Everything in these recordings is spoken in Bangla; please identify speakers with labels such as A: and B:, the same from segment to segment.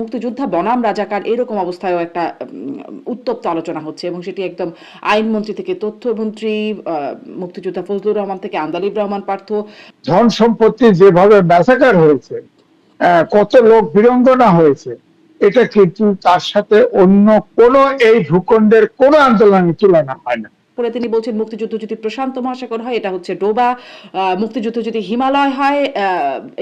A: মুক্তিযোদ্ধা বনাম রাজাকার এরকম অবস্থায়ও একটা উত্তপ্ত আলোচনা হচ্ছে, এবং সেটি একদম আইনমন্ত্রী থেকে তথ্যমন্ত্রী, মুক্তিযোদ্ধা ফজলুর রহমান থেকে আন্দালিব রহমান পার্থ।
B: ধন সম্পত্তি যেভাবে ম্যাসাকার হয়েছে, কত লোক বীরঙ্গনা হয়েছে, এটা কিন্তু তার সাথে অন্য কোন এই ভূখণ্ডের কোন আন্দোলনের তুলনা হয় না।
A: পরে তিনি বলছেন মুক্তিযুদ্ধ যদি প্রশান্ত মহাসাগর হয় এটা হচ্ছে ডোবা, মুক্তিযুদ্ধ যদি হিমালয় হয়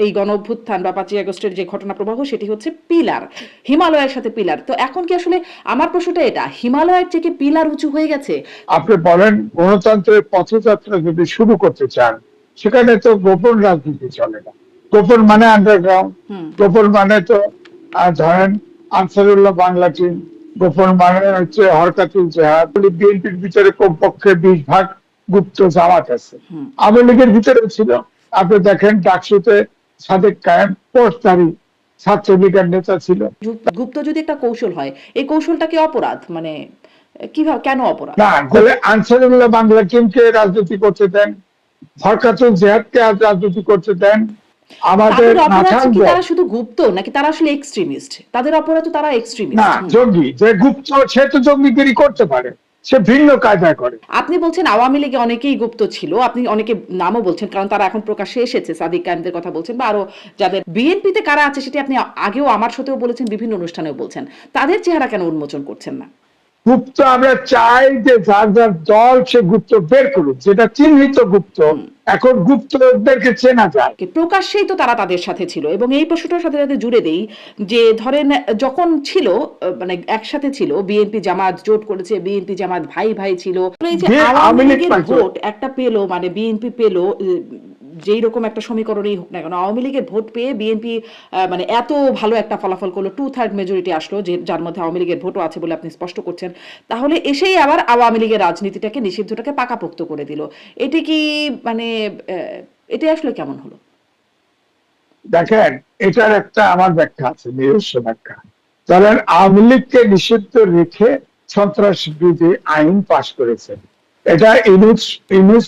A: এই গণ অভ্যুত্থান বা 5ই আগস্টের যে ঘটনা প্রবাহ সেটি হচ্ছে পিলার, হিমালয়ের সাথে পিলার। তো এখন কি আসলে আমার প্রশ্নটা এটা, হিমালয়ের থেকে পিলার উঁচু হয়ে গেছে?
B: আপনি বলেন গণতন্ত্রের পথযাত্রা যদি শুরু করতে চান, সেখানে তো গোপন রাজনীতি চলে না। গোপন মানে আন্ডারগ্রাউন্ড, গোপন মানে তো ধরেন আনসারুল্লাহ বাংলা টিম, গোপন মানে হচ্ছে হরকাতুল জেহাদ। বিএনপির ভিতরে কমপক্ষে 20 ভাগ গুপ্ত জামাত আছে, আওয়ামী লীগের ভিতরে ছিল। আপনি দেখেন ডাকসুতে সাদেক কায়েম পোস্টধারী ছাত্রলীগের নেতা ছিল।
A: গুপ্ত যদি একটা কৌশল হয়, এই কৌশলটা কি অপরাধ? মানে কিভাবে, কেন অপরাধ?
B: না, বলে আনসারুল্লাহ বাংলা টিমকে রাজনীতি করতে দেন, হরকাতুল জেহাদকে রাজনীতি করতে দেন। আমাদের
A: তারা শুধু গুপ্ত নাকি তারা আসলে এক্সট্রিমিস্ট? তাদের অপরাধ তো তারা এক্সট্রিমিস্ট।
B: না, জঙ্গি যে গুপ্ত সে তো জঙ্গিগিরি করতে পারে, সে ভিন্ন কায়দায় করে।
A: আপনি বলছেন আওয়ামী লীগে অনেকেই গুপ্ত ছিল, আপনি অনেকে নামও বলছেন কারণ তারা এখন প্রকাশ্যে এসেছে, সাদিক কায়েমদের কথা বলছেন বা আরো যাদের। বিএনপিতে কারা আছে সেটি আপনি আগেও আমার সাথেও বলেছেন, বিভিন্ন অনুষ্ঠানেও বলছেন, তাদের চেহারা কেন উন্মোচন করছেন না?
B: গুপ্ত আমরা চাই যে যার যার দল সে গুপ্ত বের করুক, যেটা চিহ্নিত গুপ্ত। এখন গুপ্তদেরকে চেনা যায়,
A: প্রকাশ্যেই তো তারা তাদের সাথে ছিল। এবং এই প্রশ্নটার সাথে সাথে জুড়ে দেই যে ধরেন যখন ছিল মানে একসাথে ছিল, বিএনপি জামাত জোট করেছে, বিএনপি জামাত ভাই ভাই ছিল, এই যে আওয়ামী লীগের ভোট একটা পেলো, মানে বিএনপি পেলো যেই রকম একটা সমীকরণেই হোক না কেন, আওয়ামী লীগের ভোট পেয়ে বিএনপি মানে এত ভালো একটা ফলাফল করলো, 2/3 মেজরিটি আসলো, যে যার মধ্যে আওয়ামী লীগের ভোটও আছে বলে আপনি স্পষ্ট করছেন। তাহলে এসেই আবার আওয়ামী লীগের রাজনীতিটাকে, নিষিদ্ধটাকে পাকাপোক্ত করে দিল। এটি কি মানে এটা আসলে কেমন হলো?
B: দেখেন, এটার একটা আমার ব্যাখ্যা আছে, নিজস্ব ব্যাখ্যা। ধরেন আওয়ামী লীগকে নিষিদ্ধ রেখে সন্ত্রাস বিরোধী আইন পাশ করেছে, এটা ইউনূস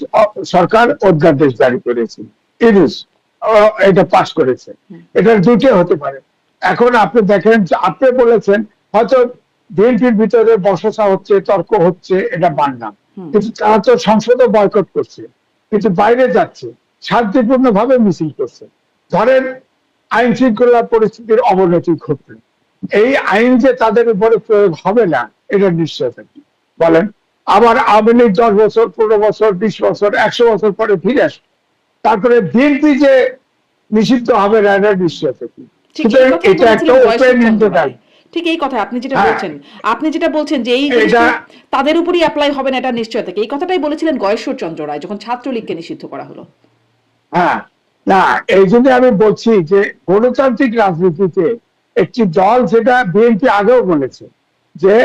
B: সরকার অধ্যাদেশ জারি করেছে, ইউনূস এটা পাশ করেছে। এটার দুটো হতে পারে। এখন আপনি দেখেন, আপনি বলেছেন হয়তো বিএনপির ভিতরে বসসা হচ্ছে, তর্ক হচ্ছে, এটা মানলাম, কিন্তু তারা তো সংসদে বয়কট করছে, কিন্তু বাইরে যাচ্ছে, শান্তিপূর্ণ ভাবে মিছিল করছে। ধরেন আইন শৃঙ্খলা পরিস্থিতির অবনতি ঘটবে, এই আইন যে তাদের উপরে প্রয়োগ হবে না এটা নিশ্চয়তা কি বলেন? আবার আওয়ামী লীগ 10 বছর, 15 বছর, 20 বছর, 100 বছর পরে ফিরে আসবে, তারপরে বিএনপি যে নিষিদ্ধ হবে না এটা নিশ্চয়তা কি? এটা একটা ওপেন এন্ডেড আইন।
A: ঠিক এই কথা আপনি যেটা বলছেন, আপনি যেটা বলছেন যে এই জিনিসটা তাদের উপরই অ্যাপ্লাই হবে না এটা নিশ্চয়তা কি, এই কথাটাই বলেছিলেন গয়েশ্বর চন্দ্র রায় যখন ছাত্রলীগকে নিষিদ্ধ করা হলো।
B: হ্যাঁ, না, এই জন্য আমি বলছি যে গণতান্ত্রিক রাজনীতিতে একটি দল, যেটা বিএনপি আগেও বলেছে যে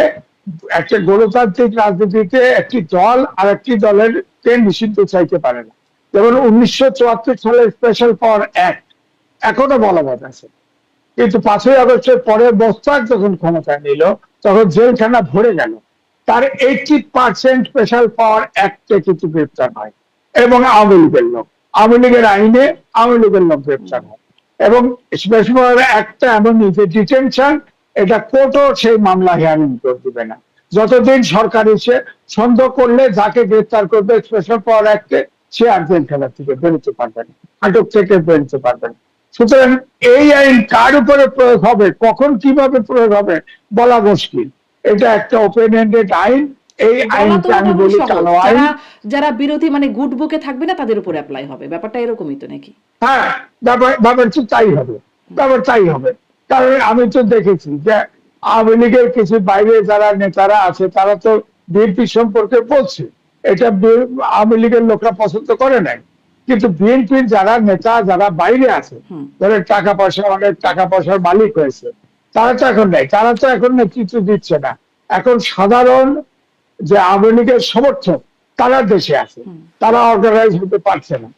B: একটা গণতান্ত্রিক রাজনীতিতে একটি দল আর একটি দলের কে নিষিদ্ধ চাইতে পারে না। যেমন 1974 সালের স্পেশাল পাওয়ার অ্যাক্ট এখনো বলবৎ আছে, কিন্তু 5ই আগস্টের পরে মোস্তাক যখন ক্ষমতায় নিল তখন জেলখানা ভরে গেল, তার 80% স্পেশাল পাওয়ার অ্যাক্টে কিন্তু গ্রেপ্তার হয়, এবং আওয়ামী লীগের লোক, আওয়ামী লীগের আইনে আওয়ামী লীগের লোক গ্রেপ্তার হয়। এবং স্পেশাল পাওয়ার অ্যাক্টটা এমনই যে ডিটেনশন, এটা কোর্টও সেই মামলা হিয়ারিং করে দিবে না যতদিন সরকার এসে সন্দেহ করলে যাকে গ্রেপ্তার করবে স্পেশাল পাওয়ার অ্যাক্টে, সে আর জেলখানা থেকে বেরোতে পারবে না, আটক থেকে বেরোতে পারবে না। সুতরাং এই আইন কার উপরে প্রয়োগ হবে, কখন কিভাবে প্রয়োগ হবে বলা মুশকিল। এটা একটা ওপেন এন্ডেড আইন। এই আইনটা আমি বলি কালো আইন।
A: যারা বিরোধী মানে গুড বুকে থাকবে না তাদের উপর অ্যাপ্লাই হবে, ব্যাপারটা এরকমই তো নাকি?
B: হ্যাঁ, ব্যাপার তো তাই হবে, ব্যাপার তাই হবে। কারণ আমি তো দেখেছি যে আওয়ামী লীগের কিছু বাইরে যারা নেতারা আছে তারা তো বিএনপি সম্পর্কে বলছে, এটা আওয়ামী লীগের লোকরা পছন্দ করে নাই, কিন্তু বিএনপির যারা নেতা যারা বাইরে আছে, ধরেন টাকা পয়সা, অনেক টাকা পয়সার মালিক হয়েছে, তারা তো এখন নেই, তারা তো এখন নেতৃত্ব দিচ্ছে না। এখন সাধারণ যে আওয়ামী লীগের সমর্থক তারা দেশে আছে, তারা অর্গানাইজ হতে পারছে না।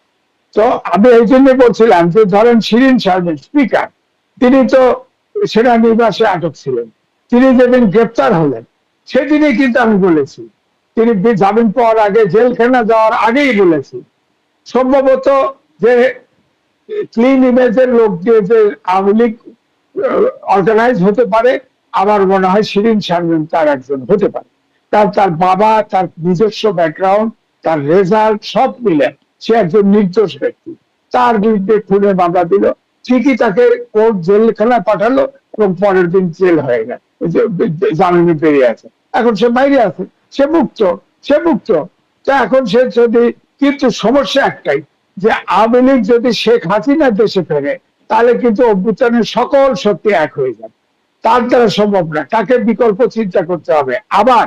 B: তো আমি এই জন্য বলছিলাম যে ধরেন শিরিন শারমিন স্পিকার, তিনি তো সেনানিবাসে আটক ছিলেন, তিনি যেদিন গ্রেপ্তার হলেন সেদিনই কিন্তু আমি বলেছি, তিনি জামিন পাওয়ার আগে, জেলখানা যাওয়ার আগেই বলেছি, সম্ভবত যে ক্লিন ইমেজের লোক দিয়ে যে আওয়ামী লীগ অর্গানাইজ হতে পারে। আমার মনে হয় শিরিন শারমিন তার একজন হতে পারে। তার বাবা, তার নিজস্ব ব্যাকগ্রাউন্ড, তার রেজাল্ট সব মিলে সে একজন নির্দোষ ব্যক্তি। তার বিরুদ্ধে খুনের মামলা দিল, ঠিকই তাকে কোর্ট জেলখানায় পাঠালো এবং পরের দিন জেল হয়ে গেল, জামিনে বেরিয়ে আছে। এখন সে বাইরে আছে, সে মুক্ত, সে মুক্ত। তা এখন সে যদি, কিন্তু সমস্যা একটাই, যে আওয়ামী লীগ যদি শেখ হাসিনা দেশে ফেরে তাহলে কিন্তু অভ্যুত্থানের সকল শক্তি এক হয়ে যাবে। তার দ্বারা সম্ভব না, তাকে বিকল্প চিন্তা করতে হবে। আবার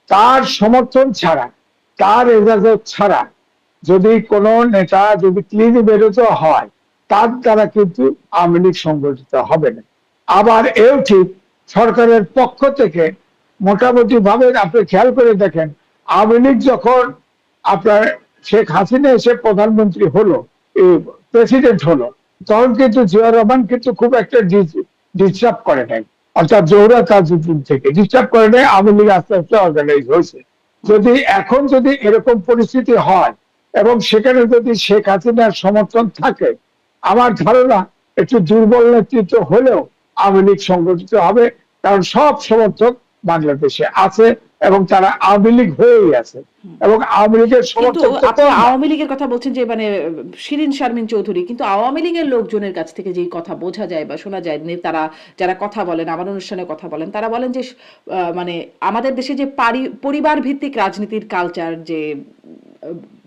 B: তার সমর্থন ছাড়া, তার এজাজত ছাড়া যদি কোনো নেতা যদি ক্লিন বেরোতে হয়, তার দ্বারা কিন্তু আওয়ামী লীগ সংগঠিত হবে না। আবার এও ঠিক, সরকারের পক্ষ থেকে মোটামুটি ভাবে আপনি খেয়াল করে দেখেন, আওয়ামী লীগ যখন আপনার শেখ হাসিনা এসে প্রধানমন্ত্রী হলো, প্রেসিডেন্ট হলো, তখন কিন্তু জিয়াউর রহমান কিন্তু খুব একটা ডিস্টার্ব করে নাই, অর্থাৎ জোহরা তাজউদ্দিন থেকে ডিস্টার্ব করে নাই। আওয়ামী লীগ আস্তে আস্তে অর্গানাইজ হয়েছে। যদি এখন যদি এরকম পরিস্থিতি হয় এবং সেখানে যদি শেখ হাসিনার সমর্থন থাকে, আমার ধারণা একটু দুর্বল নেতৃত্ব হলেও আওয়ামী লীগ সংগঠিত হবে। কারণ সব সমর্থক বাংলাদেশে আছে এবং তারা আওয়ামী লীগ হয়েই আছে এবং আওয়ামী লীগের
A: কিন্তু
B: সমর্থক
A: আপনি আওয়ামী লীগের কথা বলছেন যে মানে শিরিন শারমিন চৌধুরী, কিন্তু আওয়ামী লীগের লোকজনের কাছ থেকে যেই কথা বোঝা যায় বা শোনা যায়, তারা যারা কথা বলেন, আমার অনুষ্ঠানে কথা বলেন, তারা বলেন যে মানে আমাদের দেশে যে পরিবার ভিত্তিক রাজনীতির কালচার, যে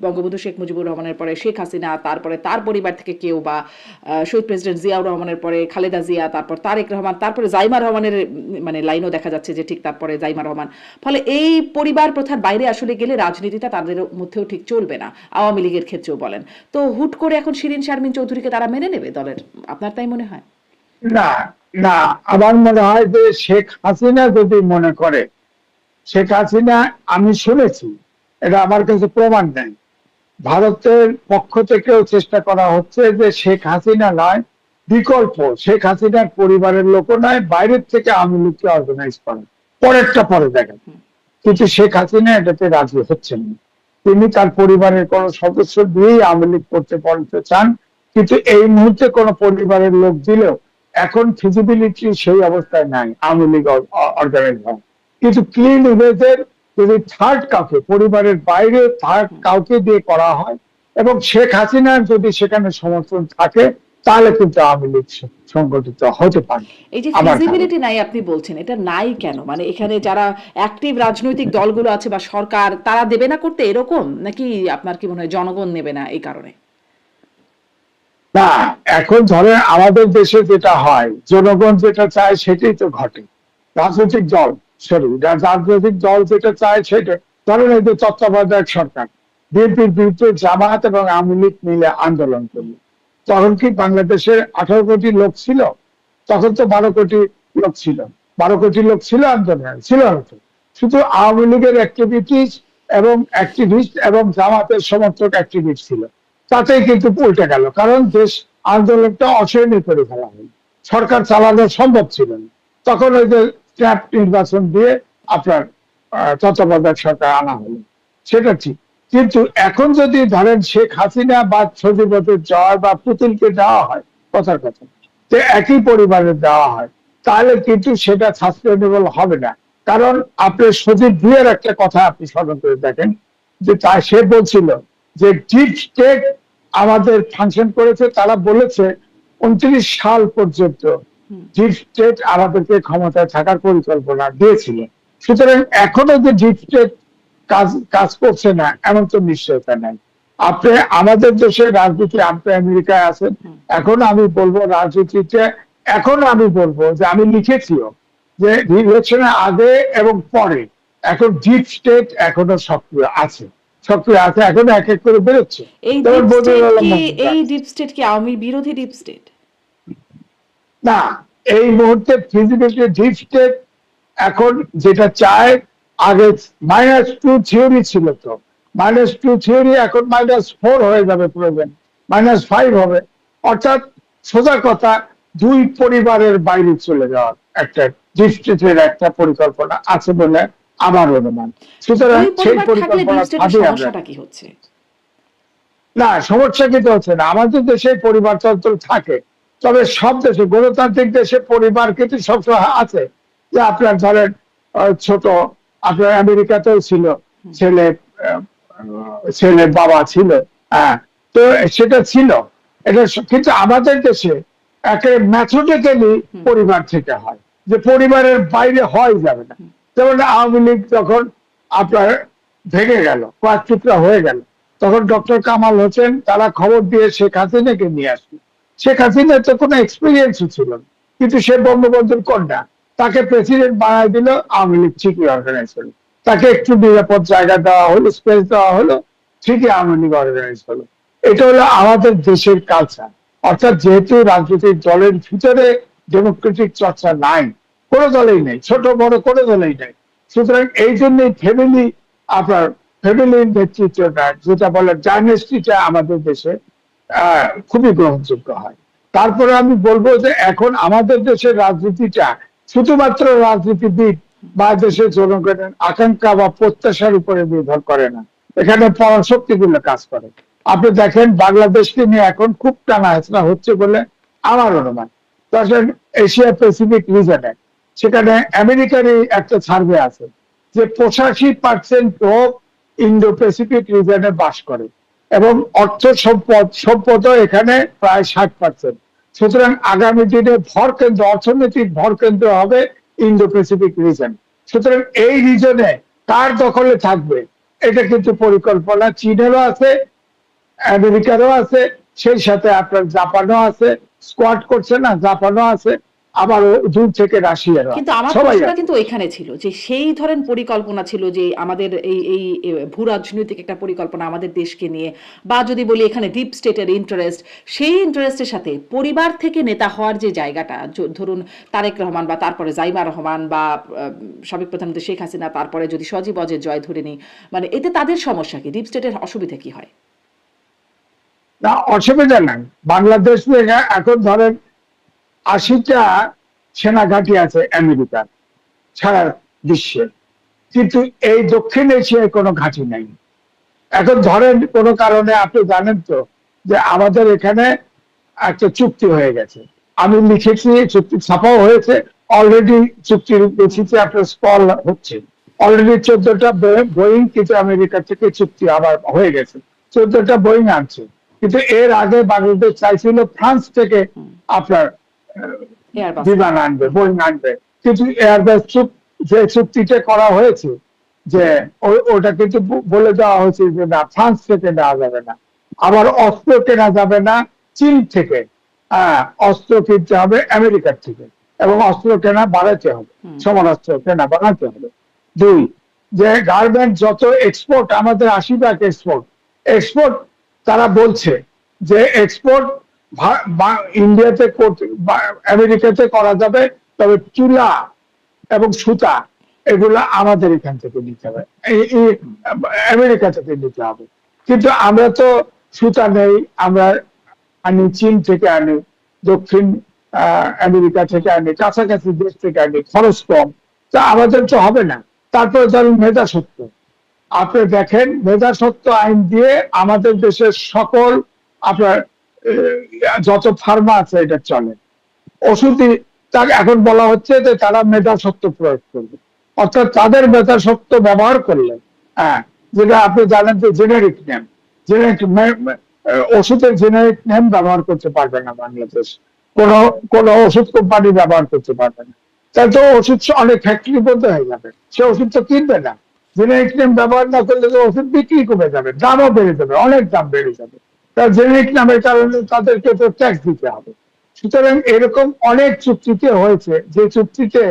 A: বঙ্গবন্ধু শেখ মুজিবুর রহমানের পরে শেখ হাসিনা, তারপরে তার পরিবার থেকে কেউ, বা শহীদ প্রেসিডেন্ট জিয়াউর রহমানের পরে খালেদা জিয়া, তারপর তারেক রহমান, তারপরে জাইমা রহমানের মানে লাইনও দেখা যাচ্ছে যে ঠিক তারপরে জাইমা রহমান। ফলে এই পরিবার প্রথার বাইরে আসলে গেলে রাজনীতিটা তাদের মধ্যেও ঠিক চলবে না, আওয়ামী লীগের ক্ষেত্রেও বলেন। তো হুট করে এখন শিরিন শারমিন চৌধুরীকে তারা মেনে নেবে দলের, আপনার তাই মনে হয়?
B: না, না, আমার মনে হয় যে শেখ হাসিনা যদি মনে করে, শেখ হাসিনা, আমি শুনেছি, এটা আমার কাছে প্রমাণ নেই, ভারতের পক্ষ থেকেও চেষ্টা করা হচ্ছে যে শেখ হাসিনা নয়, বিকল্প শেখ হাসিনার পরিবারের লোকও নয়, বাইরের থেকে আওয়ামী লীগকে অর্গানাইজ করে, পরেরটা পরে দেখেন। কিন্তু শেখ হাসিনা এটাতে রাজি হচ্ছেন না। তিনি তার পরিবারের কোন সদস্য দিয়েই আওয়ামী লীগ করতে পারতে চান, কিন্তু এই মুহূর্তে কোন পরিবারের লোক দিলেও এখন ফিজিবিলিটি সেই অবস্থায় নাই আওয়ামী লীগ অর্গানাইজ হয়। কিন্তু ক্লিন ইমেজের যদি থার্ড কাউকে, পরিবারের বাইরে থার্ড কাউকে দিয়ে করা হয় এবং শেখ হাসিনার যদি সেখানে সমর্থন থাকে, তাহলে কিন্তু আওয়ামী লীগ সংগঠিত হতে পারে।
A: এই যে ফিজিবিলিটি নাই আপনি বলছেন, এটা নাই কেন? মানে এখানে যারা অ্যাক্টিভ রাজনৈতিক দলগুলো আছে বা সরকার, তারা দেবে না করতে, এরকম নাকি? আপনার কি মনে হয় জনগণ নেবে না এই কারণে?
B: না, এখন ধরেন আমাদের দেশে যেটা হয়, জনগণ যেটা চায় সেটাই তো ঘটে। রাজনৈতিক দল, রাজনৈতিক দল যেটা চায় সেটা, ধরেন এই যে তত্ত্বাবধায়ক সরকার বিএনপির বিরুদ্ধে জামায়াত এবং আওয়ামী লীগ মিলে আন্দোলন করলো, তখন কি বাংলাদেশের 18 কোটি লোক ছিল? তখন তো 12 কোটি লোক ছিল। 12 কোটি লোক ছিল আন্দোলন, ছিল না তো। শুধু আওয়ামী লীগের অ্যাক্টিভিস্ট এবং জামাতের সমর্থক অ্যাক্টিভিস্ট ছিল, তাতেই কিন্তু উল্টে গেল। কারণ দেশ আন্দোলনটা অসহনীয় করে ফেলা হলো, সরকার চালানো সম্ভব ছিল না। তখন ওই যে স্ন্যাপ নির্বাচন দিয়ে আপনার তত্ত্বাবধায়ক সরকার আনা হলো, সেটা ঠিক। কিন্তু এখন যদি ধরেন শেখ হাসিনা বা সজীবদের জয় বা পুতুলকে দেওয়া হয়, কথার কথা, যে একই পরিবারের দেওয়া হয়, তাহলে কিন্তু সেটা সাস্টেনেবল হবে না। কারণ আপনার সজীব ভুইয়ার একটা কথা আপনি স্মরণ করে দেখেন, যে সে বলছিল যে ডিপ স্টেট আমাদের ফাংশন করেছে, তারা বলেছে 29 সাল পর্যন্ত ডিপ স্টেট আমাদেরকে ক্ষমতায় থাকার পরিকল্পনা দিয়েছিল। সুতরাং এখনো যে ডিপ স্টেট কাজ করছে না এমন তো নিশ্চয়তা নাই। আপনি আমাদের দেশের রাজনীতি, আপনি আমেরিকায় আছেন, এখন আমি বলবো রাজনীতিতে, এখন আমি বলবো যে আমি লিখেছিও যে ইলেকশনের আগে এবং পরে এখন ডিপ স্টেট এখনো সক্রিয় আছে, এখন এক এক করে বেরোচ্ছে।
A: এই ডিপ স্টেট কি আওয়ামী বিরোধী ডিপ স্টেট?
B: না, এই মুহূর্তে ফিজিবিলিটি ডিপ স্টেট এখন যেটা চায়, আগে -2 থিওরি ছিল, তো -2 থিওরি এখন -4 হয়ে যাবে, প্রয়োজন -5 হবে। অর্থাৎ সোজা কথা, দুই পরিবারের বাইরে চলে যাওয়ার একটা ডিপ স্টেটের একটা পরিকল্পনা আছে বলে আমার অনুমান। সুতরাং সেই পরিকল্পনা
A: সমস্যাটা কি হচ্ছে?
B: না, সমস্যা কিন্তু হচ্ছে না। আমাদের দেশে পরিবারতন্ত্র থাকে, তবে সব দেশে, গণতান্ত্রিক দেশে পরিবার কিন্তু সবসময় আছে। যে আপনার ধরেন ছোট, আপনার আমেরিকাতেও ছিল ছেলে, আহ, ছেলের বাবা ছিল, হ্যাঁ, তো সেটা ছিল। এটা কিন্তু আমাদের দেশে একে ম্যাথমেটিক্যালি পরিবার থেকে হয়, যে পরিবারের বাইরে হয় যাবে না। যেমন আওয়ামী লীগ যখন আপনার ভেঙে গেল, কয়েক টুকরা হয়ে গেল, তখন ডক্টর কামাল হোসেন তারা খবর দিয়ে শেখ হাসিনাকে নিয়ে আসলো। শেখ হাসিনার তো কোনো এক্সপিরিয়েন্সও ছিল না, কিন্তু সে বঙ্গবন্ধুর কন্যা, তাকে প্রেসিডেন্ট বানায় দিল, আওয়ামী লীগ ঠিকই অর্গানাইজ হলো। তাকে একটু নিরাপদ জায়গা দেওয়া হলো, স্পেস দেওয়া হলো, ঠিকই আওয়ামী লীগ অর্গানাইজ হলো। এটা হলো আমাদের দেশের কালচার। অর্থাৎ যেহেতু রাজনৈতিক দলের ভিতরে ডেমোক্রেটিক চর্চা নাই, কোনো দলেই নেই, ছোট বড় কোনো দলেই নেই, সুতরাং এই জন্যই ফ্যামিলি, আপনার ফ্যামিলির নেতৃত্বটা, যেটা বলে ডাইনেস্টিটা আমাদের দেশে খুবই গ্রহণযোগ্য হয়। তারপরে আমি বলবো যে এখন আমাদের দেশের রাজনীতিটা শুধুমাত্র রাজনীতিবিদ বা দেশের জনগণের আকাঙ্ক্ষা বা প্রত্যাশার উপরে নির্ভর করে না, এখানে পরাশক্তিগুলো কাজ করে। আপনি দেখেন বাংলাদেশকে নিয়ে এখন খুব টানা হেঁচড়া হচ্ছে বলে আমার অনুমান। ধরেন এশিয়া প্যাসিফিক রিজনে, সেখানে আমেরিকারই একটা সার্ভে আছে যে 85% লোক ইন্দো প্যাসিফিক রিজনে বাস করে, এবং অর্থ সম্পদও এখানে প্রায় 60%। সুতরাং আগামী দিনে ভর কেন্দ্র, অর্থনৈতিক ভর কেন্দ্র হবে ইন্দো প্যাসিফিক রিজন। সুতরাং এই রিজনে কার দখলে থাকবে, এটা কিন্তু পরিকল্পনা চীনেরও আছে, আমেরিকারও আছে, সেই সাথে আপনার জাপানও আছে, স্কোয়াড করছে না, জাপানও আছে, আবার দূর থেকে রাশিয়ারও
A: কিন্তু আমার
B: সবাই
A: প্রশ্নটা
B: আছে।
A: কিন্তু এখানে ছিল যে সেই ধরেন পরিকল্পনা ছিল যে আমাদের এই এই ভূ রাজনৈতিক একটা পরিকল্পনা আমাদের দেশকে নিয়ে, বা যদি বলি এখানে ডিপ স্টেটের ইন্টারেস্ট, সেই ইন্টারেস্টের সাথে পরিবার থেকে নেতা হওয়ার যে জায়গাটা, ধরুন তারেক রহমান বা তারপরে জাইমা রহমান বা সাবেক প্রধানমন্ত্রী শেখ হাসিনা, তারপরে যদি সজীব অজের জয় ধরে নিই, মানে এতে তাদের সমস্যা কি, ডিপ স্টেটের অসুবিধা কি হয়?
B: না, অসুবিধা নাই। বাংলাদেশ থেকে এখন ধরেন 80টা সেনাঘাঁটি আছে আমেরিকার সারা বিশ্বে, কিন্তু এই দক্ষিণ এশিয়ায় কোনো ঘাঁটি নাই। এখন ধরেন কোনো কারণে, আপনি জানেন তো যে আমাদের এখানে একটা চুক্তি হয়ে গেছে, আমি লিখেছি, চুক্তি ছাপাও হয়েছে, অলরেডি চুক্তির বেসিসে আপনার স্কল হচ্ছে, অলরেডি 14টা বোয়িং কিন্তু আমেরিকা থেকে চুক্তি আবার হয়ে গেছে, 14টা বোয়িং আনছে। কিন্তু এর আগে বাংলাদেশ চাইছিল ফ্রান্স থেকে আপনার বিমান আনবে, বোয়িং আনবে, কিন্তু এয়ারবাস যে চুক্তিটা করা হয়েছে, যে ওটা কিন্তু বলে দেওয়া হয়েছে যে না, ফ্রান্স থেকে নেওয়া যাবে না, আবার অস্ত্র কেনা যাবে না চীন থেকে, অস্ত্র কিনতে হবে আমেরিকার থেকে, এবং অস্ত্র কেনা বাড়াতে হবে, সমরাস্ত্র কেনা বাড়াতে হবে। 2, যে গার্মেন্ট যত এক্সপোর্ট, আমাদের 80% এক্সপোর্ট, এক্সপোর্ট তারা বলছে যে এক্সপোর্ট ইন্ডিয়াতে আমেরিকাতে করা যাবে, তবে তুলা এবং সুতা এগুলা আমাদের এখান থেকে নিতে হবে, আমেরিকা থেকে নিতে হবে। কিন্তু আমরা তো সুতা নেই, আমরা আনি চীন থেকে, আনি দক্ষিণ আমেরিকা থেকে, আনি কাছাকাছি দেশ থেকে, আনি, খরচ কম, তা আমাদের তো হবে না। তারপরে ধরুন মেধাস্বত্ব, আপনি দেখেন মেধাস্বত্ব আইন দিয়ে আমাদের দেশের সকল আপনার যত ফার্মা আছে এটা চলে। ওষুধই তাকে এখন বলা হচ্ছে যে তারা মেধাস্বত্ব প্রয়োগ করবে, অর্থাৎ তাদের মেধাস্বত্ব ব্যবহার করলে, যেটা আপনি জানেন যে জেনারিক নেম, জেনারিক ওষুধের জেনারিক নেম ব্যবহার করতে পারবে না বাংলাদেশ, কোন কোন ওষুধ কোম্পানি ব্যবহার করতে পারবে না। তাই তো ওষুধ অনেক ফ্যাক্টরি বন্ধ হয়ে যাবে, সে ওষুধ তো কিনবে না। জেনারিক নেম ব্যবহার না করলে তো ওষুধ বিক্রি কমে যাবে, দামও বেড়ে যাবে, অনেক দাম বেড়ে যাবে, তার জেনারিক নামের কারণে তাদেরকে তো ট্যাক্স দিতে হবে। সুতরাং এরকম অনেক চুক্তিতে হয়েছে, যে চুক্তিতে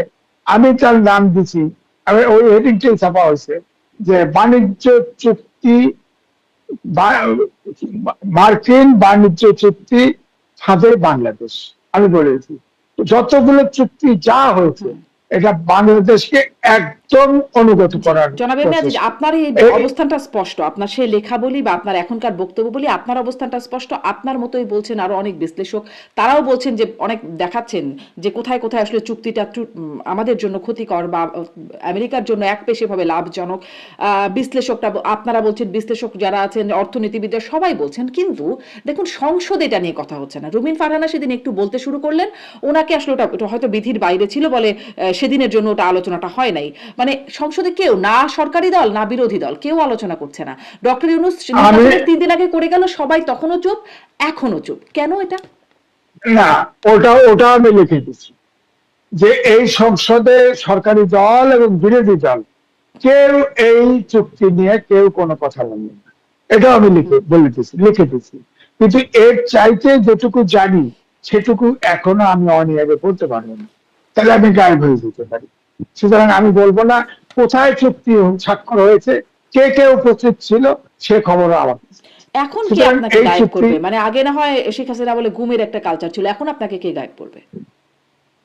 B: আমি তার নাম দিছি, আমি ওই হেডিংটাই ছাপা হয়েছে যে বাণিজ্য চুক্তি, মার্কিন বাণিজ্য চুক্তি ফাঁদে বাংলাদেশ, আমি বলেছি। যতগুলো চুক্তি যা হয়েছে, এটা বাংলাদেশকে একদম অনুগত করার
A: জনাব এমনি আজিজ,
B: প্রচেষ্টা।
A: আপনার এই
B: এই-
A: অবস্থানটা স্পষ্ট, আপনার সেই লেখা বলি বা আপনার এখনকার বক্তব্য বলি, আপনার অবস্থানটা স্পষ্ট। আপনার মতোই বলছেন আরো অনেক বিশ্লেষক, তারাও বলছেন যে অনেক দেখাচ্ছেন যে কোথায় কোথায় আসলে চুক্তিটা আমাদের জন্য ক্ষতিকর বা আমেরিকার জন্য একপেশেভাবে লাভজনক। বিশ্লেষকরা, আপনারা বলছেন, বিশ্লেষক যারা আছেন, অর্থনীতিবিদরা সবাই বলছেন, কিন্তু দেখুন সংসদে এটা নিয়ে কথা হচ্ছে না। রুমিন ফারহানা সেদিন একটু বলতে শুরু করলেন, ওনাকে আসলে ওটা হয়তো বিধির বাইরে ছিল বলে সেদিনের জন্য ওটা আলোচনাটা হয় নাই। মানে সংসদে কেউ, না সরকারি দল না বিরোধী দল, কেউ আলোচনা করছে না। ডক্টর ইউনূস
B: আমি
A: নির্বাচনের 3 দিন আগে করে গেল, সবাই তখনও চুপ, এখনো চুপ, কেন এটা?
B: না, ওটা আমি লিখে দিচ্ছি যে এই সংসদে সরকারি দল এবং বিরোধী দল কেউ এই চুক্তি নিয়ে কেউ কোনো কথা বলবে না, এটা আমি লিখে দিচ্ছি। কিন্তু এর চাইতে যেটুকু জানি সেটুকু এখনো আমি অনিয়ারে বলতে পারবো না, তাহলে আমি গায়েব হয়ে যেতে পারি। সুতরাং আমি বলবো না কোথায় চুক্তি স্বাক্ষর হয়েছে, কে কে উপস্থিত ছিল, সে খবর আমার কাছে।
A: এখন কে
B: সুতরাং
A: আপনাকে
B: এই
A: গায়েব
B: চুক্তি
A: করবে? মানে আগে না হয় শেখ হাসিনা বলে ঘুমের একটা কালচার ছিল, এখন আপনাকে কে গায়েব করবে?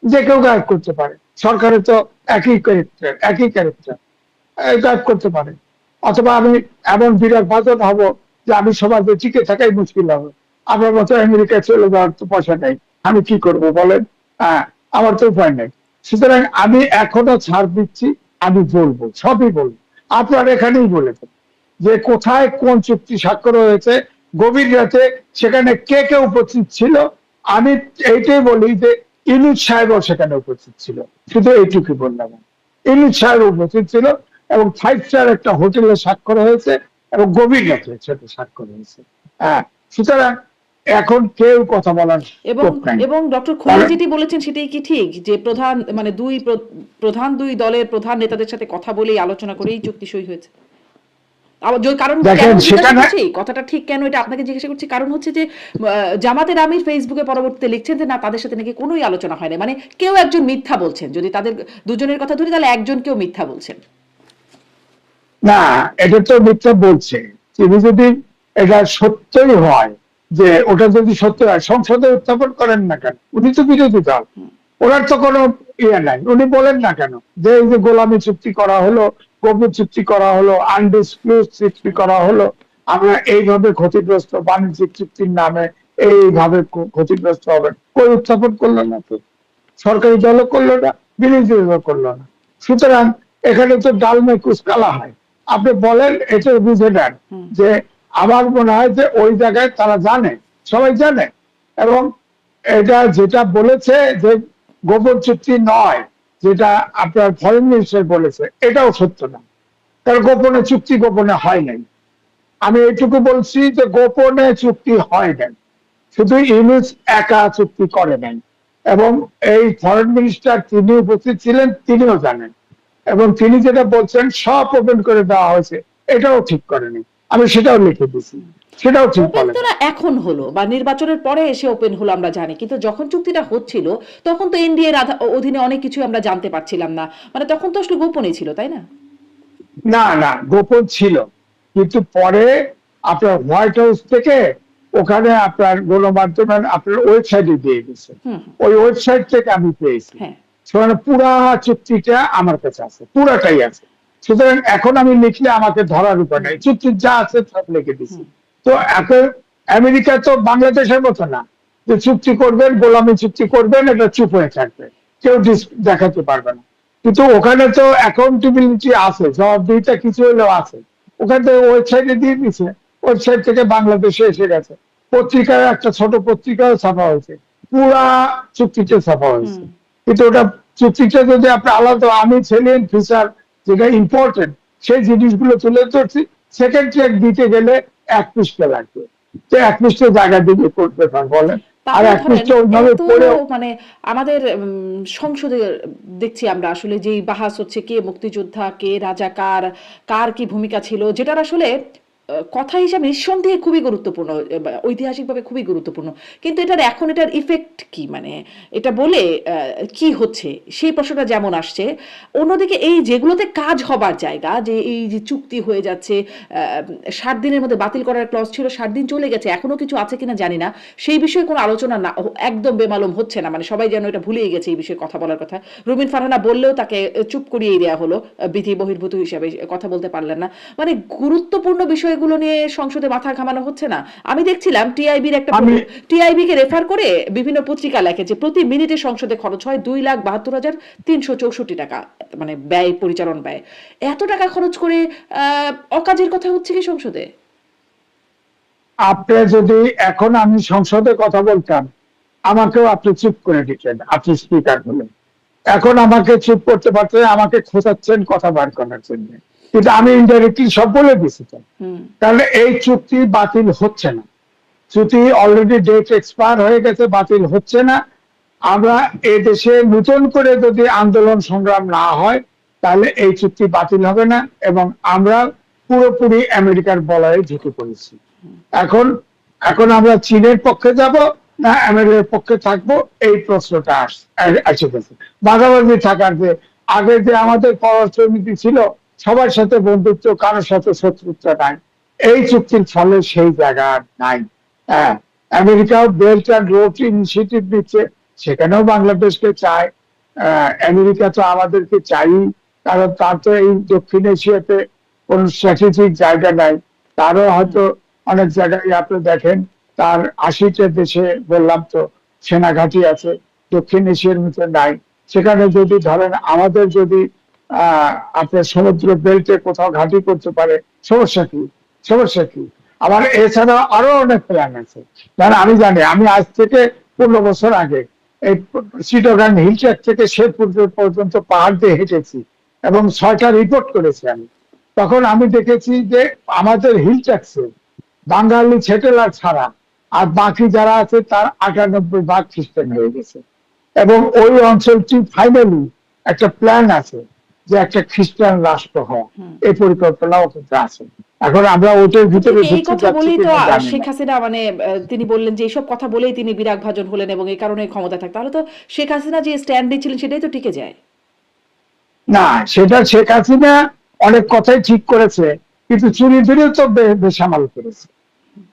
B: যে কেউ গায়েব করতে পারে, সরকারের তো একই ক্যারেক্টার, গায়েব করতে পারে। অথবা আমি এমন বিরাট বাদন হব যে আমি সমাজে টিকে থাকাই মুশকিল হবে। আপনার মতো আমেরিকায় চলে যাওয়ার তো পয়সা নেই, আমি কি করব বলেন? আমার তো উপায় নেই। সুতরাং আমি এখনো ছাড় দিচ্ছি, আমি বলবো, সবই বলবো। আপনার এখানেই বলেছেন যে কোথায় কোন চুক্তি স্বাক্ষর হয়েছে, গভীর রাতে সেখানে কে কে উপস্থিত ছিল। আমি এইটাই বলি যে ইউনূস সাহেবও সেখানে উপস্থিত ছিল, শুধু এইটুকু বললাম। ইউনূস সাহেব উপস্থিত ছিল এবং 5 স্টার একটা হোটেলে স্বাক্ষর হয়েছে এবং গভীর রাতে সেটা স্বাক্ষর হয়েছে। হ্যাঁ, সুতরাং এখন কেউ কথা বলার
A: এবং
B: স্কোপ নাই।
A: এবং ডক্টর খলিল যেটি বলেছেন সেটাই কি ঠিক, যে প্রধান মানে প্রধান দুই দলের প্রধান নেতাদের সাথে কথা বলেই আলোচনা করেই চুক্তি সই হয়েছে? কারণ কেন
B: দেখেন
A: জিজ্ঞাসা
B: সেখানে
A: করছি, কথাটা ঠিক কেন এটা আপনাকে জিজ্ঞাসা করছি, কারণ হচ্ছে যে জামাতের আমির ফেসবুকে পরবর্তীতে লিখছেন যে না, তাদের সাথে নাকি কোনোই আলোচনা হয় না। মানে কেউ একজন মিথ্যা বলছেন, যদি তাদের দুজনের কথা ধরি তাহলে একজন কেউ মিথ্যা বলছেন।
B: না, এটা তো মিথ্যা বলছে। তিনি যদি এটা সত্যই হয়, যে ওটা যদি সত্য হয় সংসদে উত্থাপন করেন না কেন? উনি তো বিরোধী দল, ওনার তো কোনো ইয়ে নাই, উনি বলেন না কেন যে এই যে গোলামী চুক্তি করা হলো, গোপন চুক্তি করা হলো, আনডিসক্লোজ চুক্তি করা হলো, আমরা এইভাবে ক্ষতিগ্রস্ত, বাণিজ্যিক চুক্তির নামে এইভাবে ক্ষতিগ্রস্ত হবে, কই উত্থাপন করলো না তো? সরকারি দলও করলো না, বিরোধী দলও করলো না। সুতরাং এখানে তো ডাল মে কুচ কালা হয়। আপনি বলেন, এটা বুঝে নেন যে আমার মনে হয় যে ওই জায়গায় তারা জানে, সবাই জানে। এবং এটা যেটা বলেছে যে গোপন চুক্তি নয়, যেটা আপনার ফরেন মিনিস্টার বলেছে, এটাও সত্য না। কারণ গোপনে চুক্তি গোপনে হয় নাই। আমি এইটুকু বলছি যে গোপনে চুক্তি হয় নাই, শুধু ইউনূস একা চুক্তি করে নাই। এবং এই ফরেন মিনিস্টার তিনি উপস্থিত ছিলেন, তিনিও জানেন। এবং তিনি যেটা বলছেন সব ওপেন করে দেওয়া হয়েছে, এটাও ঠিক করেনি। আমি সেটাও লিখে দিছি, সেটাও ঠিক
A: ওপেন
B: বলেন।
A: তো না এখন হলো বা নির্বাচনের পরে এসে ওপেন হলো আমরা জানি, কিন্তু যখন চুক্তিটা হচ্ছিল তখন তো এনডিএ এর অধীনে অনেক কিছু আমরা জানতে পারছিলাম না। মানে তখন তো আসলে গোপনই ছিল, তাই না?
B: না না, গোপন ছিল, কিন্তু পরে আপনার হোয়াইট হাউস থেকে ওখানে আপনার গণমাধ্যমের আপনার ওয়েবসাইটে দিয়ে গেছে, ওই ওয়েবসাইট থেকে আমি পেয়েছি।
A: হ্যাঁ।
B: সেখানে পুরা চুক্তিটা আমার কাছে আছে, পুরাটাই আছে। সুতরাং এখন আমি লিখলে আমাকে ধরার উপায় নাই, চুক্তি যা আছে সব লিখে দিছি। তো এখন আমেরিকা তো বাংলাদেশের মতো না যে চুক্তি করবেন, গোলামি চুক্তি করবেন, এটা চুপ হয়ে থাকবে, কেউ দেখাতে পারবে না। কিন্তু ওখানে তো অ্যাকাউন্টেবিলিটি আছে, জবাবদিহিতা কিছু হলেও আছে। ওখানে তো ওয়েবসাইটে দিয়ে দিচ্ছে, ওয়েবসাইট থেকে বাংলাদেশে এসে গেছে। পত্রিকায় একটা ছোট পত্রিকাও ছাপা হয়েছে, পুরা চুক্তিটা ছাপা হয়েছে। কিন্তু ওটা চুক্তিটা যদি আপনি আলাদা, আমি সেলিয়েন্ট ফিচার যেটা ইম্পর্টেন্ট সেই জিনিসগুলো তুলে ধরছি, সেকেন্ড ট্র্যাক দিতে গেলে 1 পৃষ্ঠা লাগবে। তো 1 পৃষ্ঠা জায়গা দিয়ে করতে পার বলেন, আর
A: তাহলে
B: 1 পৃষ্ঠা
A: ধরেন
B: ওইভাবে
A: এত
B: পড়েও।
A: মানে আমাদের সংসদে দেখছি আমরা আসলে যেই বাহাস হচ্ছে কে মুক্তিযোদ্ধা কে রাজাকার, কার কি ভূমিকা ছিল, যেটার আসলে কথা হিসাবে নিঃসন্দেহে খুবই গুরুত্বপূর্ণ, ঐতিহাসিকভাবে খুবই গুরুত্বপূর্ণ, কিন্তু এটার ইফেক্ট কি, মানে এটা বলে কি হচ্ছে সেই প্রশ্নটা যেমন আসছে। অন্যদিকে এই যেগুলোতে কাজ হবার জায়গা, যে এই যে চুক্তি হয়ে যাচ্ছে, 60 দিনের মধ্যে বাতিল করার ক্লজ ছিল, 60 দিন চলে গেছে, এখনো কিছু আছে কিনা জানি না, সেই বিষয়ে কোনো আলোচনা না, একদম বেমালুম হচ্ছে না, মানে সবাই যেন এটা ভুলেই গেছে এই বিষয়ে কথা বলার কথা। রুমিন ফারহানা বললেও তাকে চুপ করিয়ে দেওয়া হলো, বিধি বহির্ভূত হিসাবে কথা বলতে পারলেন না। মানে গুরুত্বপূর্ণ বিষয়গুলো নিয়ে সংসদে মাথা ঘামানো হচ্ছে না। আমি দেখছিলাম টিআইবি কে রেফার করে বিভিন্ন পত্রিকা লেখে যে প্রতি মিনিটে সংসদে খরচ হয় 2,72,364 টাকা, মানে ব্যয়, পরিচালন ব্যয়। এত টাকা খরচ করে অকাজের কথা হচ্ছে কি সংসদে?
B: আপনি যদি এখন আমি সংসদে কথা বলতাম, আমাকেও আপনি চুপ করে দিতেন, আপনি স্পিকার হলেন। এখন আমাকে চুপ করতে পারতেন, আমাকে খোঁচাচ্ছেন কথা বার করার জন্য, কিন্তু আমি ইনডাইরেক্টলি সব বলে দিয়েছি। তাহলে এই চুক্তি বাতিল হচ্ছে না, চুক্তি অলরেডি ডেট এক্সপায়ার হয়ে গেছে, বাতিল হচ্ছে না। আমরা এই দেশে নতুন করে যদি আন্দোলন সংগ্রাম না হয়, তাহলে এই চুক্তি বাতিল হবে না, এবং আমরা পুরোপুরি আমেরিকার বলয়ে ঢুকে পড়েছি। এখন এখন আমরা চীনের পক্ষে যাব না আমেরিকার পক্ষে থাকবো, এই প্রশ্নটা আসে গেছে। মাঝামাঝি থাকার যে আগে যে আমাদের পররাষ্ট্রনীতি ছিল, সবার সাথে বন্ধুত্ব, কারোর সাথে শত্রুতা নাই, এই চুক্তির ফলে সেই জায়গা নাই। হ্যাঁ, আমেরিকাও বেল্ট অ্যান্ড রোড ইনিশিয়েটিভ নিচ্ছে, সেখানেও বাংলাদেশকে চায়। আমেরিকা তো আমাদেরকে চাই, কারণ তার তো এই দক্ষিণ এশিয়াতে কোন স্ট্র্যাটেজিক জায়গা নাই। তারও হয়তো অনেক জায়গায় আপনি দেখেন তার 80টা দেশে বললাম তো সেনা ঘাঁটি আছে, দক্ষিণ এশিয়ার মধ্যে নাই। সেখানে যদি ধরেন আমাদের যদি আপনার সমুদ্র বেল্টে কোথাও ঘাঁটি করতে পারে, সমস্যা কি? সমস্যা কি? আমার এছাড়া আরো অনেক প্ল্যান আছে। কারণ আমি জানি, আমি আজ থেকে 15 বছর আগে এই চিটাগাং হিল ট্র্যাক থেকে শেরপুর পর্যন্ত পাহাড় দিয়ে হেঁটেছি এবং 6টা রিপোর্ট করেছি আমি। তখন আমি দেখেছি যে আমাদের হিল ট্র্যাক্সে বাঙালি ছেটেলার ছাড়া আর বাকি যারা আছে তার 98% খ্রিস্টান হয়ে গেছে, এবং ওই অঞ্চলটি ফাইনালি একটা প্ল্যান আছে যে একটা খ্রিস্টান রাষ্ট্র হয়, এই পরিকল্পনাও কিন্তু আছে। এখন আমরা ওটার ভিতরে
A: এই কথা বলেই তো শেখ হাসিনা, মানে তিনি বললেন যে এইসব কথা বলেই তিনি বিরাগ ভাজন হলেন এবং এই কারণে ক্ষমতা থাকতে, তাহলে তো শেখ হাসিনা যে স্ট্যান্ড নিয়েছিলেন সেটাই তো টিকে যায়
B: না। সেটা শেখ হাসিনা অনেক কথাই ঠিক করেছে, কিন্তু চুরি ধরেও তো বেসামাল করেছে,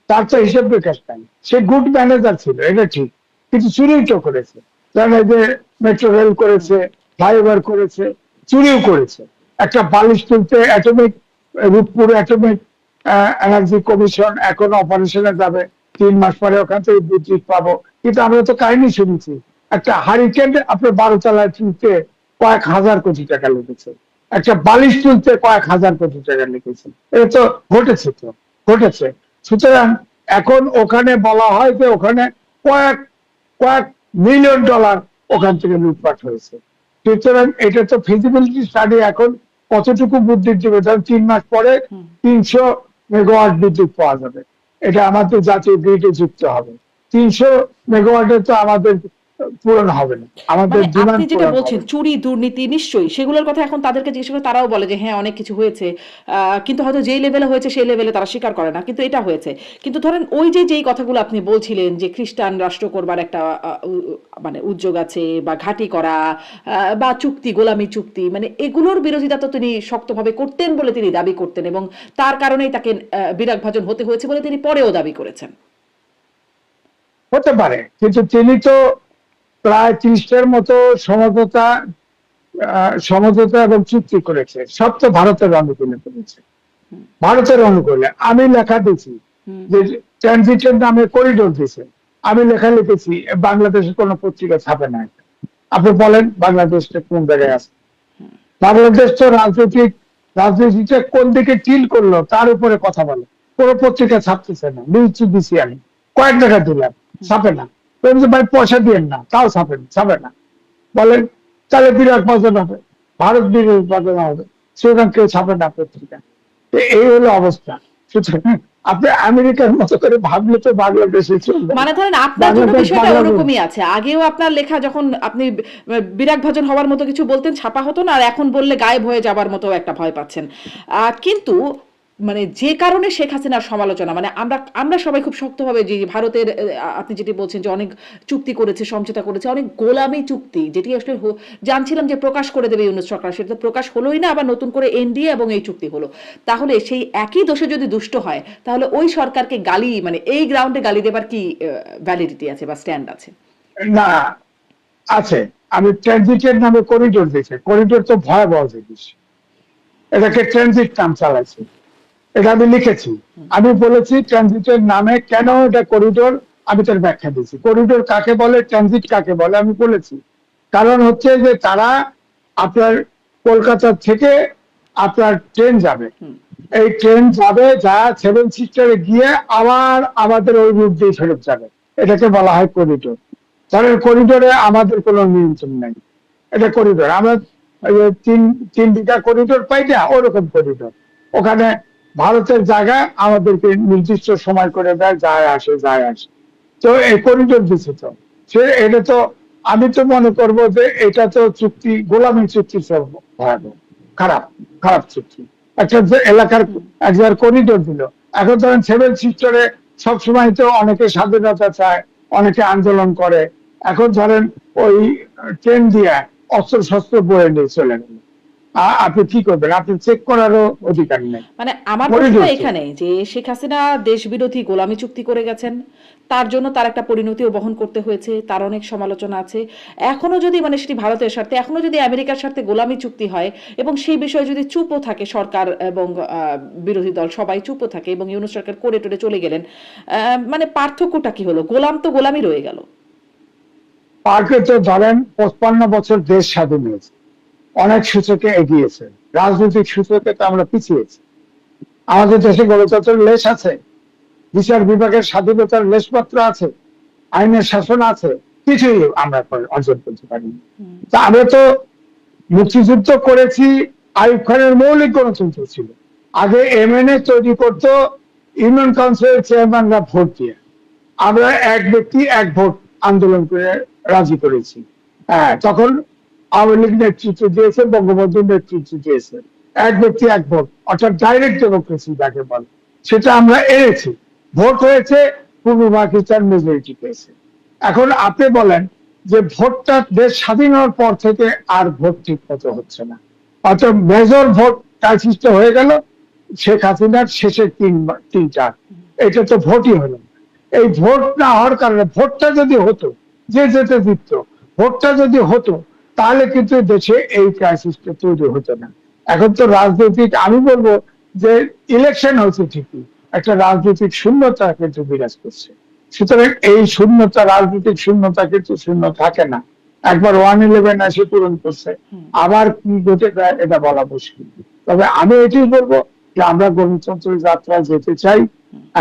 B: তার তো হিসেব বিকাশ নাই। সে গুড ম্যানেজার ছিল, এটা ঠিক, কিন্তু চুরিও তো করেছে। জানে যে মেট্রো রেল করেছে, ফ্লাইওভার করেছে, চুরিও করেছে। একটা বালিশ তুলতে atomic, Rooppur atomic energy commission এখন অপারেশনে যাবে, 3 মাস পরে ওখান থেকে বিদ্যুৎ পাবো, কিন্তু আমরা তো কাহিনী শুনেছি একটা হারিকেন আপনার 12 তলায় তুলতে কয়েক হাজার কোটি টাকা লেগেছে, একটা বালিশ তুলতে কয়েক হাজার কোটি টাকা লেগেছে। এটা তো ঘটেছে, তো ঘটেছে। সুতরাং এখন ওখানে বলা হয় যে ওখানে কয়েক কয়েক মিলিয়ন ডলার ওখান থেকে লুটপাট হয়েছে। সুতরাং এটা তো ফিজিবিলিটি স্টাডি এখন কতটুকু বিদ্যুৎ দেবে, ধরেন 3 মাস পরে 300 মেগাওয়াট বিদ্যুৎ পাওয়া যাবে, এটা আমাদের জাতীয় গ্রিডে যুক্ত হবে। 300 মেগাওয়াটের তো আমাদের পূরণ হবে না, আমাদের ডিমান্ড।
A: আপনি যেটা বলছেন চুরি দুর্নীতি, নিশ্চয়ই সেগুলোর কথা এখন তাদেরকে জিজ্ঞেস করে তারাও বলে যে হ্যাঁ অনেক কিছু হয়েছে, কিন্তু হয়তো যেই লেভেলে হয়েছে সেই লেভেলে তারা স্বীকার করে না, কিন্তু এটা হয়েছে। কিন্তু ধরেন ওই যে যেই কথাগুলো আপনি বলছিলেন যে খ্রিস্টান রাষ্ট্র করবার একটা মানে উদ্যোগ আছে, বা ঘাঁটি করা, বা চুক্তি, গোলামি চুক্তি, মানে এগুলোর বিরোধিতা তো তিনি শক্তভাবে করতেন বলে তিনি দাবি করতেন, এবং তার কারণেই তাকে বিরাগ ভাজন হতে হয়েছে বলে তিনি পরেও দাবি করেছেন।
B: হতে পারে, কিন্তু তিনি তো প্রায় 30টার মতো সমঝোতা এবং চুক্তি করেছে, সব তো ভারতের অনুকূলে করেছে। ভারতের অনুকূলে আমি লেখা দিয়েছি যে ট্রানজিটের নামে করিডোর দিয়েছে, আমি লেখা লিখেছি, বাংলাদেশের কোন পত্রিকা ছাপে না। আপনি বলেন বাংলাদেশটা কোন জায়গায় আছে? বাংলাদেশ তো রাজনীতিটা কোন দিকে চিল করলো তার উপরে কথা বলে, কোন পত্রিকা ছাপতেছে না। নিউজ দিছি আমি, কয়েক জায়গায় দিলাম, ছাপে না। ভাই পয়সা দিয়েন না, তাও ছাপে না। বলেন তাহলে বিরাট বাজন হবে, ভারত বিরাট বাজন হবে, সেখান কেউ ছাপে না পত্রিকা। এই হলো অবস্থা। সুতরাং আপনি আমেরিকার মতো করে ভাবলে তো বাংলাদেশে চলবে।
A: মানে ধরেন আপনার জন্য বিষয়টা ওরকমই আছে, আগেও আপনার লেখা যখন আপনি বিরাগ ভাজন হওয়ার মতো কিছু বলতেন ছাপা হতো না, আর এখন বললে গায়েব হয়ে যাবার মতো একটা ভয় পাচ্ছেন। কিন্তু মানে যে কারণে শেখ হাসিনার সমালোচনা, মানে আমরা সবাই খুব শক্তভাবে যে ভারতের আপনি যেটি বলছেন যে অনেক চুক্তি করেছে, সমঝোতা করেছে, অনেক গোলামি চুক্তি, যেটি আসলে জানছিলাম যে প্রকাশ করে দেবে ইউনূস সরকার, সেটা তো প্রকাশ হলোই না, আবার নতুন করে এনডিএ এবং এই চুক্তি হলো। তাহলে সেই একই দোষে যদি দুষ্ট হয়, তাহলে ওই সরকারকে গালি, মানে এই গ্রাউন্ডে গালি দেবার কি ভ্যালিডিটি আছে বা স্ট্যান্ড আছে?
B: না, আছে। আমি ট্রানজিটের নামে করিডোর দিয়েছি, করিডোর তো ভয়াবহ জিনিস, এটাকে ট্রানজিট নাম চালাইছে, এটা আমি লিখেছি। আমি বলেছি ট্রানজিটের নামে কেন এটা করিডোর, আমি তার ব্যাখ্যা দিয়েছি। করিডোর কাকে বলে, ট্রানজিট কাকে বলে আমি বলেছি। কারণ হচ্ছে যে তারা আপনার কলকাতা থেকে আপনার ট্রেন যাবে, এই ট্রেন যাবে, যা 7 সিস্টারে গিয়ে আবার আমাদের ওই রুট দিয়ে ফেরত যাবে, এটাকে বলা হয় করিডোর। ধরেন করিডোরে আমাদের কোনো নিয়ন্ত্রণ নেই, এটা করিডোর। আমরা তিন বিঘা করিডোর পাই না, ওরকম করিডোর। ওখানে ভারতের জায়গা আমাদেরকে নির্দিষ্ট সময় করে দেয়, যায় আসে যায় আসে। তো এই করিডোর দিচ্ছে, তো সে এটা তো আমি তো মনে করবো যে এটা তো চুক্তি, গোলামী চুক্তি, সব ভয়াবহ, খারাপ খারাপ চুক্তি। একটা যে এলাকার একবার করিডোর দিল, এখন ধরেন 7 সিস্টারে সবসময় তো অনেকে স্বাধীনতা চায়, অনেকে আন্দোলন করে। এখন ধরেন ওই ট্রেন দিয়ে অস্ত্র শস্ত্র বয়ে নিয়ে চলে গেল, আপনি কি করবেন? আপনি চেক করারও অধিকার নেই।
A: মানে আমার প্রশ্ন এখানে যে শেখ হাসিনা দেশ বিরোধী গোলামি চুক্তি করে গেছেন, তার জন্য তার একটা পরিণতিও বহন করতে হয়েছে, তার অনেক সমালোচনা আছে। এখনো যদি মানে সেটি ভারতের স্বার্থে, এখনো যদি আমেরিকার স্বার্থে গোলামি চুক্তি হয় এবং সেই বিষয়ে যদি চুপও থাকে সরকার এবং বিরোধী দল সবাই চুপও থাকে এবং ইউনূস সরকার করে টোরে চলে গেলেন, মানে পার্থক্যটা কি হলো? গোলাম তো গোলামই রয়ে গেল।
B: পার্কে তো ধরেন 55 বছর দেশ স্বাধীন হয়েছে, অনেক সূচকে এগিয়েছে, রাজনৈতিক সূচকে তো আমরা পিছিয়েছি। আমাদের দেশে গণতন্ত্রের লেশ আছে, বিচার বিভাগের স্বাধীনতার লেশমাত্র আছে, আইনের শাসন আছে, কিছুই আমরা অর্জন করতে পারিনি। তা আমরা তো মুক্তিযুদ্ধ করেছি, আইয়ুব খানের মৌলিক গণতন্ত্র ছিল। আগে এমএনএ তৈরি করতো ইউনিয়ন কাউন্সিলের চেয়ারম্যানরা ভোট দিয়ে, আমরা এক ব্যক্তি এক ভোট আন্দোলন করে রাজি করেছি। হ্যাঁ, তখন আওয়ামী লীগ নেতৃত্ব দিয়েছে, বঙ্গবন্ধুর নেতৃত্ব দিয়েছে, এক ব্যক্তি এক ভোট, অর্থাৎ ডাইরেক্ট ডেমোক্রেসি যাকে বলে, সেটা আমরা এনেছি। ভোট হয়েছে, পূর্ব পাকিস্তান মেজরিটি পেয়েছে। এখন আপনি বলেন যে ভোটটা দেশ স্বাধীন হওয়ার পর থেকে আর ভোট ঠিক মতো হচ্ছে না, অর্থাৎ মেজর ভোট ক্রাইসিসটা হয়ে গেল শেখ হাসিনার শেষের 3 এটা তো ভোটই হলো না। এই ভোট না হওয়ার কারণে, ভোটটা যদি হতো, যে যেতে দিত, ভোটটা যদি হতো, তাহলে কিন্তু দেশে এই ক্রাইসিসটা তৈরি হতো না। এখন তো রাজনৈতিক, আমি বলবো যে ইলেকশন হয়েছে ঠিকই, একটা রাজনৈতিক শূন্যতা কিন্তু বিরাজ করছে। সুতরাং এই শূন্যতা, রাজনৈতিক শূন্যতা কিন্তু শূন্য থাকে না, একবার 111 এসে পূরণ করছে, আবার কি ঘটে যায় এটা বলা মুশকিল। তবে আমি এটাই বলবো যে আমরা গণতন্ত্রের যাত্রায় যেতে চাই।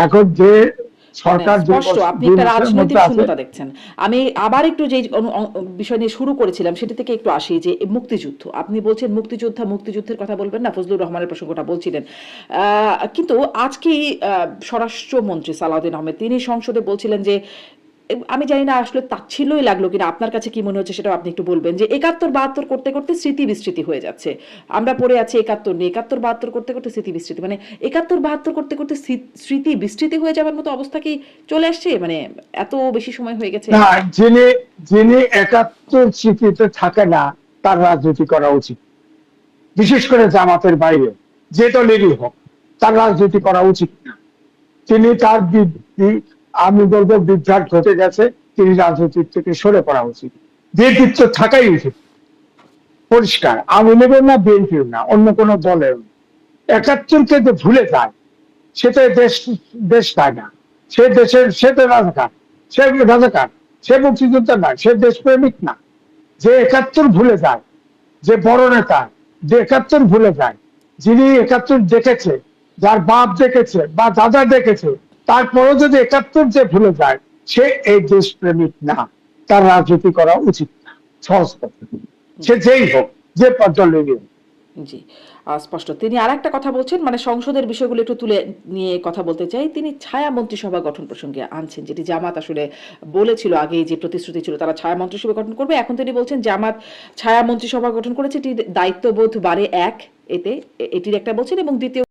B: এখন যে সরকার
A: স্পষ্ট আপনি একটা রাজনৈতিক শূন্যতা দেখছেন। আমি আবার একটু যে বিষয় নিয়ে শুরু করেছিলাম সেটা থেকে একটু আসি, যে মুক্তিযুদ্ধ, আপনি বলছেন মুক্তিযোদ্ধা, মুক্তিযুদ্ধের কথা বলবেন না, ফজলুর রহমানের প্রসঙ্গটা বলছিলেন। কিন্তু আজকেই স্বরাষ্ট্রমন্ত্রী সালাউদ্দিন আহমেদ তিনি সংসদে বলছিলেন যে, আমি জানি না আসলে তাচ্ছিল্যই লাগলো কিনা, আপনার কাছে কি মনে হচ্ছে সেটাও আপনি একটু বলবেন, যে 71-72 করতে করতে স্মৃতি বিস্মৃতি হয়ে যাচ্ছে। আমরা পড়ে আছি 71 নিয়ে, 71-72 করতে করতে স্মৃতি বিস্মৃতি, মানে 71-72 করতে করতে স্মৃতি বিস্মৃতি হয়ে যাওয়ার মতো অবস্থা কি চলে আসছে? মানে এত বেশি সময় হয়ে গেছে।
B: না, যিনি যিনি 71 স্মৃতিতে থাকে না, তার রাজনীতি করা উচিত। বিশেষ করে জামাতের বাইরে যে দলেরই হোক, তার রাজনীতি করা উচিত না। তিনি তার আমি বলবো বিভ্রাট ঘটে গেছে, তিনি রাজনীতির থেকে সরে পড়া উচিত। বিতৃত্ব থাকাই উচিত, পরিষ্কার। আওয়ামী লীগের না, বিএনপির না, অন্য কোনো দলের। 71-কে যে ভুলে যায়, সেটা দেশ চায় না। সে দেশের, সে তো রাজাকার, সে মুক্তিযোদ্ধা না, সে দেশপ্রেমিক না। যে 71 ভুলে যায়, যে বড় নেতা, যে 71 ভুলে যায়, যিনি 71 দেখেছে, যার বাপ দেখেছে বা দাদা দেখেছে, তারপরেও যদি 71 যে ভুলে যায়, সে এই দেশপ্রেমিক না, তার রাজনীতি করা উচিত না। সহজ কথা, সে যেই হোক, যে দলেরই হোক।
A: জি, স্পষ্ট। তিনি আরেকটা কথা বলছেন, মানে সংসদের বিষয়গুলো একটু তুলে নিয়ে কথা বলতে চাই। তিনি ছায়া মন্ত্রিসভা গঠন প্রসঙ্গে আনছেন, যেটি জামাত আসলে বলেছিল আগে, যে প্রতিশ্রুতি ছিল তারা ছায়া মন্ত্রিসভা গঠন করবে। এখন তিনি বলছেন জামাত ছায়া মন্ত্রিসভা গঠন করেছে, এটি দায়িত্ববোধ বাড়ে এটির একটা বলছেন, এবং দ্বিতীয়